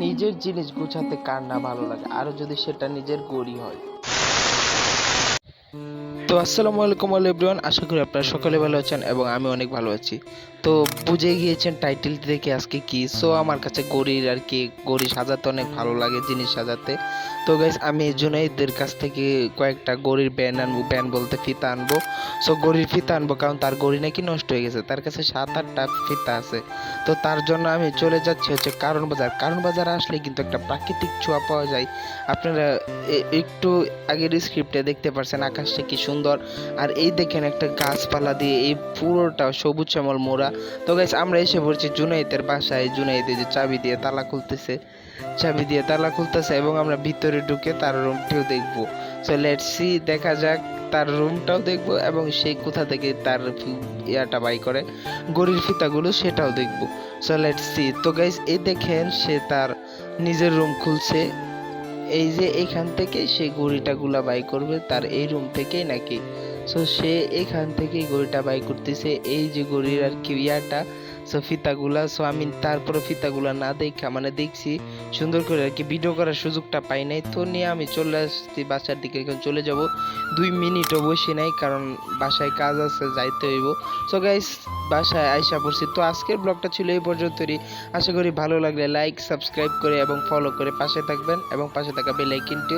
নিজের জিনিস গুছাতে কার না ভালো লাগে, আরো যদি সেটা নিজের গড়ি হয়। তো আসসালামু আলাইকুম এভরিওয়ান, আশা করি আপনারা সকলে ভালো আছেন এবং আমি অনেক ভালো আছি। তো বুঝে গিয়েছেন টাইটেল দেখে আজকে কি। সো আমার কাছে গড়ির আর কি, গড়ি সাজাতে অনেক ভালো লাগে, জিনিস সাজাতে। তো গাইস আমি এই জন্য এদের কাছ থেকে কয়েকটা গড়ির ব্যান আনবো, ব্যান বলতে ফিতা আনবো। সো গড়ির ফিতা আনবো কারণ তার গড়ি নাকি নষ্ট হয়ে গেছে, তার কাছে 7-8টা ফিতা আছে। তো তার জন্য আমি চলে যাচ্ছি হচ্ছে কারণ বাজার। কারণ বাজার আসলে কিন্তু একটা প্রাকৃতিক ছোঁয়া পাওয়া যায়। আপনারা একটু আগের স্ক্রিপ্টে দেখতে পারছেন আকাশটা কি সুন্দর, আর এই দেখেন একটা গাছপালা দিয়ে এই পুরোটা সবুজ শ্যামল মোড়া। তো গাইস আমরা এসে পড়ছি জুনাইদের বাসায়। জুনাইদে যে চাবি দিয়ে তালা খুলতেছে, চাবি দিয়ে তালা খুলতেছে এবং আমরা ভিতরে ঢুকে তার রুমটিও দেখবো। সো লেটস সি, দেখা যাক। তার রুমটাও দেখবো এবং সেই কোথা থেকে তার ইয়াটা বাই করে গড়ির ফিতাগুলো সেটাও দেখবো। So let's see. তো গাইস এই দেখেন সে তার নিজের রুম খুলছে। এই যে এখান থেকে সে ঘড়িটা গুলা বাই করবে তার এই রুম থেকেই নাকি। সো সে এখান থেকেই ঘড়িটা বাই করতেছে, এই যে ঘড়ির আর কি ইয়াটা, সো ফিতাগুলা। সো আমি তারপরে ফিতাগুলা না দেখা মানে দেখছি সুন্দর করে আর কি, ভিডিও করার সুযোগটা পাই নাই। তো নিয়ে আমি চলে আসছি বাসার দিকে, এখন চলে যাব। 2 মিনিটও বসি নাই কারণ বাসায় কাজ আছে, যাইতে হইব। সো গাইস বাসায় আইসা পড়ছি। তো আজকের ব্লগটা ছিল এই পর্যন্তই। আশা করি ভালো লাগলে লাইক সাবস্ক্রাইব করে এবং ফলো করে পাশে থাকবেন এবং পাশে থাকা বেল আইকনটি